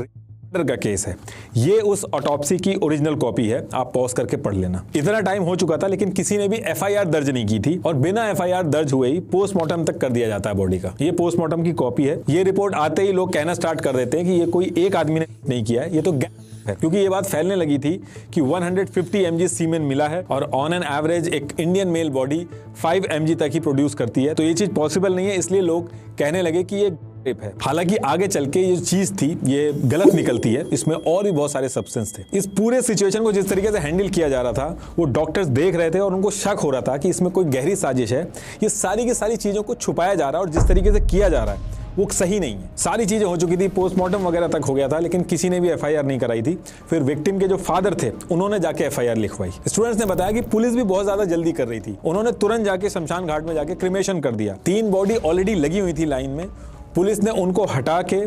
का केस है। ये उस ऑटोप्सी की ओरिजिनल कॉपी है, आप पॉज करके पढ़ लेना। इतना टाइम हो चुका था लेकिन किसी ने भी एफआईआर दर्ज नहीं की थी और बिना एफआईआर दर्ज हुए ही पोस्टमार्टम तक कर दिया जाता है बॉडी का। ये पोस्टमार्टम की कॉपी है। ये रिपोर्ट आते ही लोग कहना स्टार्ट कर देते हैं कि ये कोई एक आदमी ने नहीं किया है, ये तो है, क्योंकि ये बात फैलने लगी थी कि 150 mg सीमेन मिला है और ऑन एन एवरेज एक इंडियन मेल बॉडी 5 mg तक ही प्रोड्यूस करती है। तो ये चीज पॉसिबल नहीं है, इसलिए लोग कहने लगे कि ये रेप है। हालांकि आगे चल के ये चीज थी ये गलत निकलती है, इसमें और भी बहुत सारे सब्सटेंस थे। इस पूरे सिचुएशन को जिस तरीके से हैंडल किया जा रहा था वो डॉक्टर्स देख रहे थे और उनको शक हो रहा था कि इसमें कोई गहरी साजिश है। ये सारी की सारी चीजों को छुपाया जा रहा है और जिस तरीके से किया जा रहा है वो सही नहीं है। सारी चीजें हो चुकी थी, पोस्टमार्टम वगैरह तक हो गया था, लेकिन किसी ने भी एफआईआर नहीं कराई थी। फिर विक्टिम के जो फादर थे उन्होंने जाके एफआईआर लिखवाई। स्टूडेंट्स ने बताया कि पुलिस भी बहुत ज्यादा जल्दी कर रही थी, उन्होंने तुरंत जाके शमशान घाट में जाके क्रिमेशन कर दिया। 3 बॉडी ऑलरेडी लगी हुई थी लाइन में, पुलिस ने उनको हटा के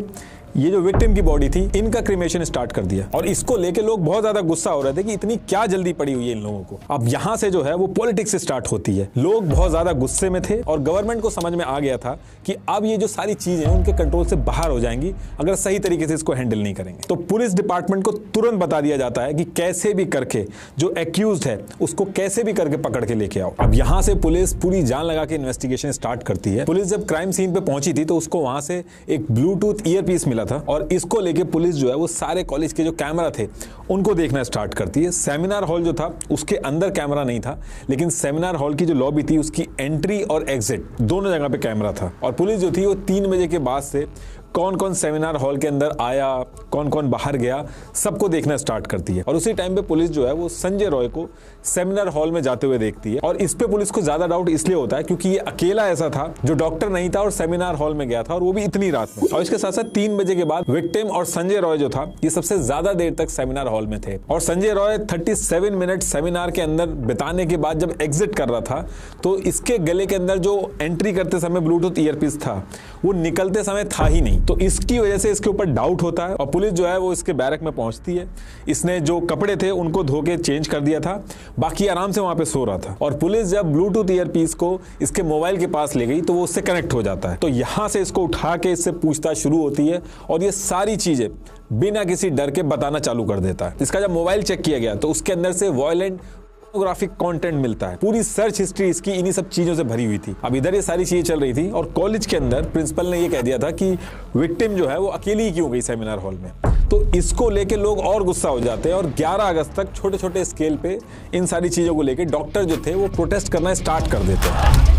ये जो विक्टिम की बॉडी थी इनका क्रिमेशन स्टार्ट कर दिया। और इसको लेके लोग बहुत ज्यादा गुस्सा हो रहे थे कि इतनी क्या जल्दी पड़ी हुई है इन लोगों को। अब यहां से जो है वो पॉलिटिक्स स्टार्ट होती है। लोग बहुत ज्यादा गुस्से में थे और गवर्नमेंट को समझ में आ गया था कि अब ये जो सारी चीजें उनके कंट्रोल से बाहर हो जाएंगी अगर सही तरीके से इसको हैंडल नहीं करेंगे। तो पुलिस डिपार्टमेंट को तुरंत बता दिया जाता है कि कैसे भी करके जो एक्यूज्ड है उसको कैसे भी करके पकड़ के लेके आओ। अब यहां से पुलिस पूरी जान लगा के इन्वेस्टिगेशन स्टार्ट करती है। पुलिस जब क्राइम सीन पे पहुंची थी तो उसको वहां से एक ब्लूटूथ ईयरपीस मिला था और इसको लेके पुलिस जो है वो सारे कॉलेज के जो कैमरा थे उनको देखना स्टार्ट करती है। सेमिनार हॉल जो था उसके अंदर कैमरा नहीं था, लेकिन सेमिनार हॉल की जो लॉबी थी उसकी एंट्री और एग्जिट दोनों जगह पे कैमरा था। और पुलिस जो थी वो 3 बजे के बाद से कौन कौन सेमिनार हॉल के अंदर आया, कौन कौन बाहर गया, सबको देखना स्टार्ट करती है। और उसी टाइम पे पुलिस जो है वो संजय रॉय को सेमिनार हॉल में जाते हुए देखती है। और इस पे पुलिस को ज्यादा डाउट इसलिए होता है क्योंकि ये अकेला ऐसा था जो डॉक्टर नहीं था और सेमिनार हॉल में गया था, और वो भी इतनी रात में। और इसके साथ साथ 3 बजे के बाद विक्टिम और संजय रॉय जो था ये सबसे ज्यादा देर तक सेमिनार हॉल में थे। और संजय रॉय 37 मिनट सेमिनार के अंदर बिताने के बाद जब एग्जिट कर रहा था तो इसके गले के अंदर जो एंट्री करते समय ब्लूटूथ ईयरपीस था वो निकलते समय था ही नहीं। तो इसकी वजह से इसके ऊपर डाउट होता है और पुलिस जो है वो इसके बैरक में पहुंचती है। इसने जो कपड़े थे उनको धो के चेंज कर दिया था, बाकी आराम से वहां पे सो रहा था। और पुलिस जब ब्लूटूथ ईयरपीस को इसके मोबाइल के पास ले गई तो वो उससे कनेक्ट हो जाता है। तो यहां से इसको उठा के इससे पूछताछ शुरू होती है और ये सारी चीजें बिना किसी डर के बताना चालू कर देता है। इसका जब मोबाइल चेक किया गया तो उसके अंदर से वॉयलेंट ग्राफिक कंटेंट मिलता है। पूरी सर्च हिस्ट्री इसकी इन्हीं सब चीजों से भरी हुई थी। अब इधर ये सारी चीजें चल रही थी और कॉलेज के अंदर प्रिंसिपल ने ये कह दिया था कि विक्टिम जो है वो अकेली ही क्यों गई सेमिनार हॉल में। तो इसको लेके लोग और गुस्सा हो जाते हैं और 11 अगस्त तक छोटे छोटे स्केल पे इन सारी चीजों को लेके डॉक्टर जो थे वो प्रोटेस्ट करना स्टार्ट कर देते हैं।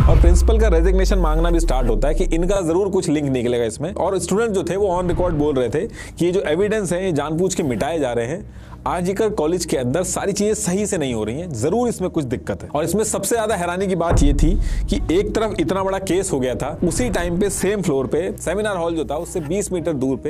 और प्रिंसिपल का रेजिग्नेशन मांगना भी स्टार्ट होता है कि इनका जरूर कुछ लिंक निकलेगा इसमें। और स्टूडेंट जो थे वो ऑन रिकॉर्ड बोल रहे थे कि ये जो एविडेंस है ये जानबूझ के मिटाए जा रहे हैं। आरजीकर कॉलेज के अंदर सारी चीजें सही से नहीं हो रही हैं, जरूर इसमें कुछ दिक्कत है। और इसमें सबसे ज्यादा हैरानी की बात ये थी कि एक तरफ इतना बड़ा केस हो गया था, उसी टाइम पे सेम फ्लोर पे सेमिनार हॉल जो था उससे 20 मीटर दूर पे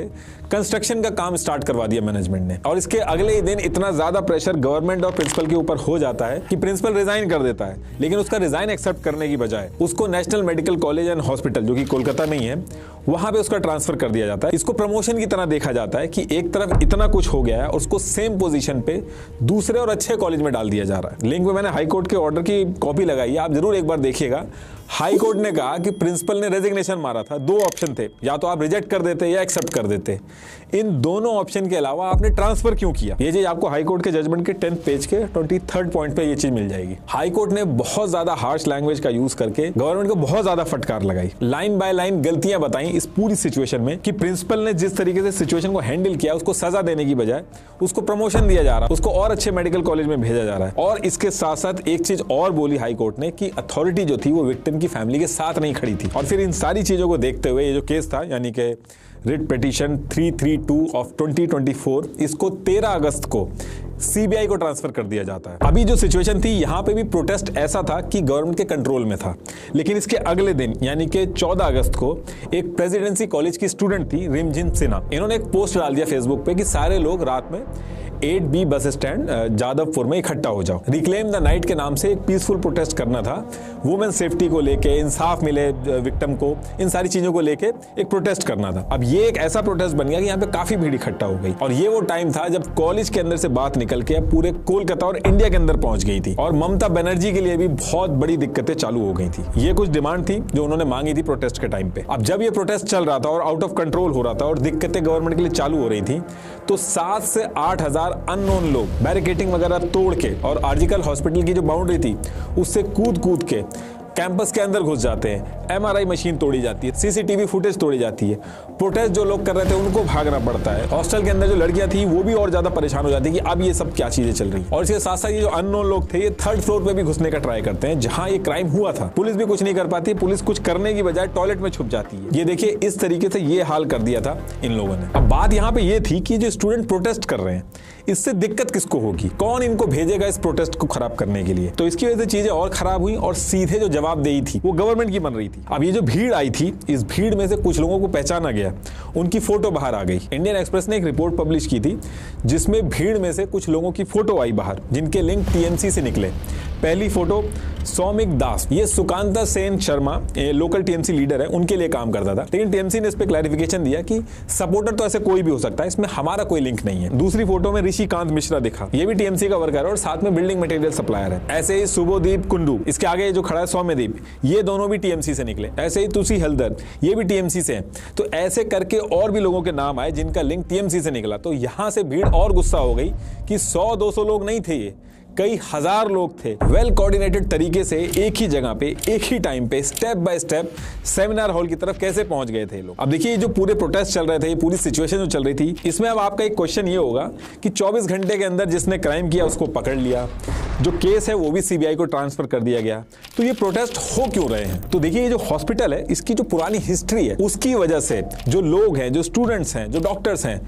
कंस्ट्रक्शन का काम स्टार्ट करवा दिया मैनेजमेंट ने। और इसके अगले ही दिन इतना ज्यादा प्रेशर गवर्नमेंट और प्रिंसिपल के ऊपर हो जाता है कि प्रिंसिपल रिजाइन कर देता है। लेकिन उसका रिजाइन एक्सेप्ट करने की बजाय उसको national medical college and hospital जो कि कोलकाता में ही है वहां पे उसका ट्रांसफर कर दिया जाता है। इसको प्रमोशन की तरह देखा जाता है कि एक तरफ इतना कुछ हो गया है और उसको सेम पोजीशन पे दूसरे और अच्छे कॉलेज में डाल दिया जा रहा है। लिंक में मैंने हाई कोर्ट के ऑर्डर की कॉपी लगाई है, आप जरूर एक बार देखिएगा। हाई कोर्ट ने कहा कि प्रिंसिपल ने रेजिग्नेशन मारा था, 2 ऑप्शन थे, या तो आप रिजेक्ट कर देते या एक्सेप्ट कर देते। इन दोनों ऑप्शन के अलावा आपने ट्रांसफर क्यों किया, ये चीज आपको हाई कोर्ट के जजमेंट के 10th पेज के 23rd पॉइंट पे ये चीज मिल जाएगी। हाई कोर्ट ने बहुत ज्यादा हार्श लैंग्वेज का यूज करके गवर्नमेंट को बहुत ज्यादा फटकार लगाई, लाइन बाय लाइन गलतियां बताई इस पूरी सिचुएशन में कि प्रिंसिपल ने जिस तरीके से सिचुएशन को हैंडल किया उसको सजा देने की बजाय उसको प्रमोशन दिया जा रहा है, उसको और अच्छे मेडिकल कॉलेज में भेजा जा रहा है। और इसके साथ साथ एक चीज और बोली हाई कोर्ट ने कि अथॉरिटी जो थी वो विक्टिम की फैमिली के साथ नहीं खड़ी थी। और फिर इन सारी चीजों को देखते हुए ये जो केस था यानी कि रिट पिटीशन 332 ऑफ 2024 इसको 13 अगस्त को सीबीआई को ट्रांसफर कर दिया जाता है। अभी जो सिचुएशन थी यहां पे भी प्रोटेस्ट ऐसा था कि गवर्नमेंट के कंट्रोल में था, लेकिन इसके अगले दिन यानी कि 14 अगस्त को एक प्रेसिडेंसी कॉलेज की स्टूडेंट थी रिमझिम सिन्हा, इन्होंने एक पोस्ट डाल दिया फेसबुक पे कि सारे लोग रात में 8B बस स्टैंड जादवपुर में इकट्ठा हो जाओ। रिक्लेम द नाइट के नाम से एक पीसफुल प्रोटेस्ट करना था, वुमेन सेफ्टी को लेके, इंसाफ मिले विक्टिम को, इन सारी चीजों को लेके एक प्रोटेस्ट करना था। अब ये एक ऐसा प्रोटेस्ट बन गया कि यहाँ पे काफी भीड़ इकट्ठा हो गई और ये वो टाइम था जब कॉलेज के अंदर से बात निकल के पूरे कोलकाता और इंडिया के अंदर पहुंच गई थी और ममता बनर्जी के लिए भी बहुत बड़ी दिक्कतें चालू हो गई थी। ये कुछ डिमांड थी जो उन्होंने मांगी थी प्रोटेस्ट के टाइम पे। अब जब ये प्रोटेस्ट चल रहा था और आउट ऑफ कंट्रोल हो रहा था और दिक्कतें गवर्नमेंट के लिए चालू हो रही थी तो 7 से 8 हजार अननोन लोग बैरिकेडिंग वगैरह तोड़ के और आरजीकर हॉस्पिटल की जो बाउंड्री थी उससे कूद के कैंपस के अंदर घुस जाते हैं। एमआरआई मशीन तोड़ी जाती है, सीसीटीवी फुटेज तोड़ी जाती है। प्रोटेस्ट जो लोग कर रहे थे उनको भागना पड़ता है। हॉस्टल के अंदर जो लड़कियां थी वो भी और ज्यादा परेशान हो जाती है कि अब ये सब क्या चीजें चल रही। और इसके साथ साथ ये जो अननोन लोग थे ये 3rd फ्लोर पे भी घुसने का ट्राई करते हैं जहां ये क्राइम हुआ था। पुलिस भी कुछ नहीं कर पाती, पुलिस कुछ करने की बजाय टॉयलेट में छुप जाती है। ये देखिए इस तरीके से ये हाल कर दिया था इन लोगों ने। अब बात यहाँ पे ये थी कि जो स्टूडेंट प्रोटेस्ट कर रहे हैं इससे दिक्कत किसको होगी, कौन इनको भेजेगा इस प्रोटेस्ट को खराब करने के लिए। तो इसकी वजह से चीजें और खराब हुई और सीधे जो जवाबदेही थी वो गवर्नमेंट की बन रही थी। अब ये जो भीड़ आई थी इस भीड़ में से कुछ लोगों को पहचाना गया, उनकी फोटो बाहर आ गई। इंडियन एक्सप्रेस ने एक रिपोर्ट पब्लिश की थी जिसमें भीड़ में से कुछ लोगों की फोटो आई बाहर जिनके लिंक टीएमसी से निकले। पहली फोटो सौमिक दास, ये Sukanta Sen Sharma local TMC leader है, उनके लिए काम करता था। लेकिन टीएमसी ने इस पे क्लैरिफिकेशन दिया कि सपोर्टर तो ऐसे कोई भी हो सकता है, इसमें हमारा कोई लिंक नहीं है। दूसरी फोटो में ऋषिकांत मिश्रा दिखा, ये भी टीएमसी का वर्कर है और साथ में बिल्डिंग मटेरियल सप्लायर है। ऐसे ही शुभोदीप कुंडू, इसके आगे जो खड़ा है सौम्यदीप, ये दोनों भी टीएमसी से निकले। ऐसे ही तुलसी हल्दर, ये भी टीएमसी से है। तो ऐसे करके और भी लोगों के नाम आए जिनका लिंक टीएमसी से निकला। तो यहां से भीड़ और गुस्सा हो गई कि 100-200 लोग नहीं थे, ये कई हजार लोग थे। वेल कोऑर्डिनेटेड तरीके से एक ही जगह पे एक ही टाइम पे step by step seminar hall की तरफ कैसे पहुंच गए थे लोग। अब देखिए जो पूरे प्रोटेस्ट चल रहे थे, ये पूरी सिचुएशन जो चल रही थी, इसमें अब आपका एक क्वेश्चन ये होगा कि 24 घंटे के अंदर जिसने क्राइम किया उसको पकड़ लिया, जो केस है वो भी सीबीआई को ट्रांसफर कर दिया गया। तो ये प्रोटेस्ट हो क्यों रहे हैं? तो देखिए, ये जो हॉस्पिटल है इसकी जो पुरानी हिस्ट्री है उसकी वजह से जो लोग हैं, जो स्टूडेंट्स हैं, जो डॉक्टर्स हैं,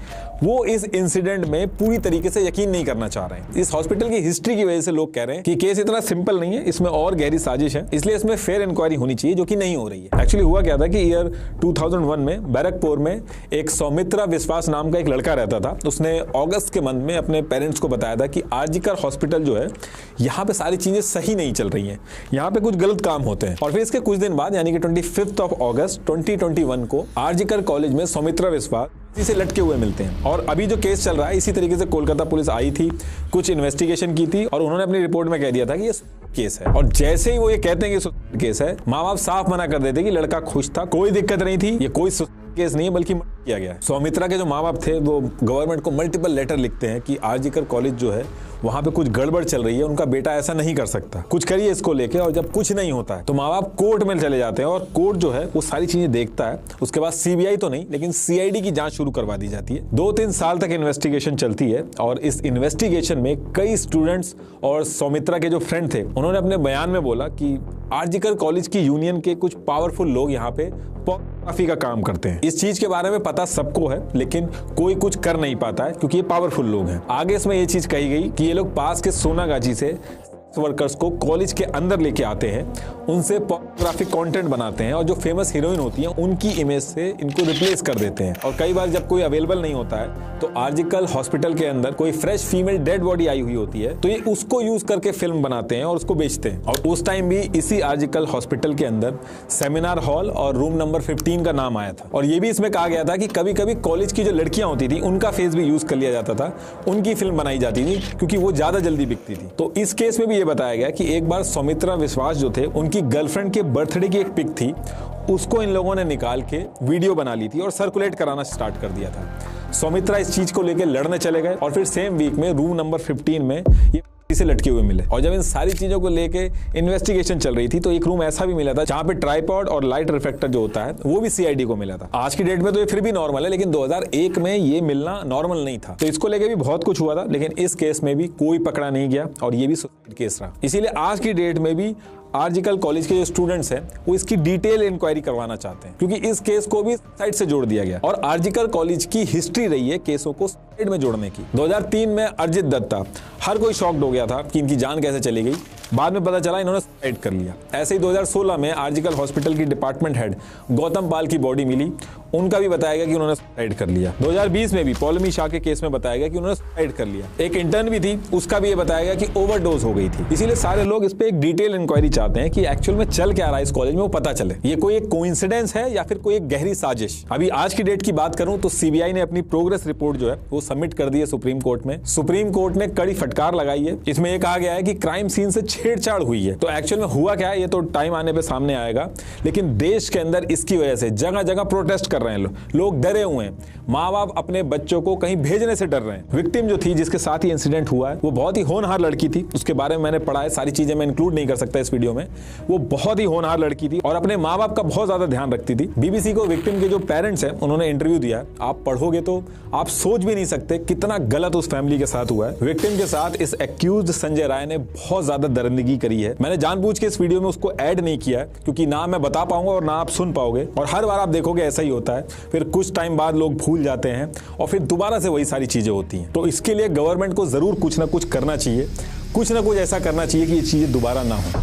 वो इस इंसिडेंट में पूरी तरीके से यकीन नहीं करना चाह रहे हैं। इस हॉस्पिटल की हिस्ट्री की वजह से लोग कह रहे हैं कि केस इतना सिंपल नहीं है, इसमें और गहरी साजिश है, इसलिए इसमें फेयर इंक्वायरी होनी चाहिए, जो कि नहीं हो रही है। एक्चुअली हुआ क्या था कि ईयर 2001 में बैरकपुर में एक सौमित्रा विश्वास नाम का एक लड़का रहता था। उसने अगस्त के मंथ में अपने पेरेंट्स को बताया था कि आरजीकर हॉस्पिटल जो है, यहाँ पे सारी चीजें सही नहीं चल रही हैं, यहाँ पे कुछ गलत काम होते हैं। और फिर इसके कुछ दिन बाद यानी कि 25 अगस्त 2021 को आरजीकर कॉलेज में सौमित्रा विश्वास से लटके हुए मिलते हैं। और अभी जो केस चल रहा है, इसी तरीके से कोलकाता पुलिस आई थी, कुछ इन्वेस्टिगेशन की थी और उन्होंने अपनी रिपोर्ट में कह दिया था कि ये केस है। और जैसे ही वो ये कहते हैं कि केस है, माँ बाप साफ मना कर देते कि लड़का खुश था, कोई दिक्कत नहीं थी, ये कोई केस नहीं है, बल्कि किया गया। सौमित्रा के जो माँ बाप थे वो गवर्नमेंट को मल्टीपल लेटर लिखते हैं कि आरजीकर कॉलेज जो है वहां पे कुछ गड़बड़ चल रही है, उनका बेटा ऐसा नहीं कर सकता, कुछ करिए इसको लेके। और जब कुछ नहीं होता है तो माँ बाप कोर्ट में चले जाते हैं और कोर्ट जो है वो सारी चीजें देखता है। उसके बाद सीबीआई तो नहीं लेकिन सीआईडी की जांच शुरू करवा दी जाती है। 2-3 साल तक इन्वेस्टिगेशन चलती है और इस इन्वेस्टिगेशन में कई स्टूडेंट्स और सौमित्रा के जो फ्रेंड थे उन्होंने अपने बयान में बोला कि आरजीकर कॉलेज की यूनियन के कुछ पावरफुल लोग यहाँ पे पोर्नोग्राफी का काम करते हैं। इस चीज के बारे में पता सबको है लेकिन कोई कुछ कर नहीं पाता है क्योंकि ये पावरफुल लोग हैं। आगे इसमें ये चीज कही गई कि ये लोग पास के सोनागाजी से वर्कर्स को कॉलेज के अंदर लेके आते हैं, उनसे पोर्नोग्राफिक कंटेंट बनाते हैं और जो फेमस हीरोइन होती हैं उनकी इमेज से इनको रिप्लेस कर देते हैं। और कई बार जब कोई अवेलेबल नहीं होता है तो आरजीकर हॉस्पिटल के अंदर कोई फ्रेश फीमेल डेड बॉडी आई हुई होती है तो ये उसको यूज करके फिल्म बनाते हैं और उसको बेचते हैं। और उस टाइम भी इसी आरजीकर हॉस्पिटल के अंदर सेमिनार हॉल और रूम नंबर 15 का नाम आया था। और ये भी इसमें कहा गया था कि कभी कभी कॉलेज की जो लड़कियां होती थी उनका फेस भी यूज कर लिया जाता था, उनकी फिल्म बनाई जाती थी क्योंकि वो ज्यादा जल्दी बिकती थी। तो इस केस में भी ये बताया गया कि एक बार सौमित्रा विश्वास जो थे उनकी गर्लफ्रेंड के बर्थडे की एक पिक थी, उसको इन लोगों ने निकाल के वीडियो बना ली थी और सर्कुलेट कराना स्टार्ट कर दिया था। सौमित्रा इस चीज को लेकर लड़ने चले गए और फिर सेम वीक में रूम नंबर 15 में ये से लटके हुए मिले। और जब इन सारी चीजों को लेके इन्वेस्टिगेशन चल रही थी तो एक रूम ऐसा भी मिला था जहां पे ट्राइपॉड और लाइट रिफ्लेक्टर जो होता है वो भी सीआईडी को मिला था। आज की डेट में तो ये फिर भी नॉर्मल है लेकिन 2001 में ये मिलना नॉर्मल नहीं था। तो इसको लेके भी बहुत कुछ हुआ था लेकिन इस केस में भी कोई पकड़ा नहीं गया और ये भी सुसाइड केस रहा। इसीलिए आज की डेट में भी आरजीकर कॉलेज के जो स्टूडेंट्स हैं वो इसकी डिटेल इंक्वायरी करवाना चाहते हैं क्योंकि इस केस को भी साइड से जोड़ दिया गया। और आरजीकर कॉलेज की हिस्ट्री रही है केसों को साइड में जोड़ने की। 2003 में अर्जित दत्ता, हर कोई शॉक्ड हो गया था कि इनकी जान कैसे चली गई। बाद में पता चला इन्होंने सुसाइड कर लिया। ऐसे ही 2016 में आरजीकर हॉस्पिटल की डिपार्टमेंट हेड गौतम पाल की बॉडी मिली, उनका भी बताया गया कि उन्होंने सुसाइड कर लिया। 2020 में भी पौलमी शाह के केस में बताया गया कि उन्होंने सुसाइड कर लिया। एक इंटर्न भी थी, उसका भी ये बताया गया कि ओवरडोज हो गई थी। इसीलिए सारे लोग इस पे एक डिटेल इंक्वायरी चाहते हैं कि एक्चुअल में चल क्या रहा है इस कॉलेज में, वो पता चले। ये कोई एक कोइंसिडेंस है या फिर कोई एक गहरी साजिश। अभी आज की डेट की बात करूं तो सीबीआई ने अपनी प्रोग्रेस रिपोर्ट जो है वो सबमिट कर दी है सुप्रीम कोर्ट में। सुप्रीम कोर्ट ने कड़ी फटकार लगाई है। इसमें यह कहा गया है कि क्राइम सीन से छेड़छाड़ हुई है। तो एक्चुअल में हुआ क्या है ये तो टाइम आने पे सामने आएगा, लेकिन देश के अंदर इसकी वजह से जगह जगह प्रोटेस्ट कर रहे हैं लोग डरे हुए हैं। माँ बाप अपने बच्चों को कहीं भेजने से डर रहे हैं। विक्टिम जो थी जिसके साथ ही इंसिडेंट हुआ है वो बहुत ही होनहार लड़की थी, उसके बारे में मैंने पढ़ा है, सारी चीजें मैं इंक्लूड नहीं कर सकता इस वीडियो में। वो बहुत ही होनहार लड़की थी और अपने माँ बाप का बहुत ज्यादा ध्यान रखती थी। बीबीसी को विक्टिम के जो पेरेंट्स हैं उन्होंने इंटरव्यू दिया, आप पढ़ोगे तो आप सोच भी नहीं सकते कितना गलत उस फैमिली के साथ हुआ है। विक्टिम के साथ इस एक्यूज्ड संजय राय ने बहुत ज्यादा दरिंदगी करी है। मैंने जानबूझ के इस वीडियो में उसको ऐड नहीं किया है क्योंकि ना मैं बता पाऊंगा और ना आप सुन पाओगे। और हर बार आप देखोगे ऐसा ही होता है, फिर कुछ टाइम बाद लोग भूल जाते हैं और फिर दोबारा से वही सारी चीजें होती हैं। तो इसके लिए गवर्नमेंट को जरूर कुछ ना कुछ करना चाहिए, कुछ ना कुछ ऐसा करना चाहिए कि ये चीजें दोबारा ना हो।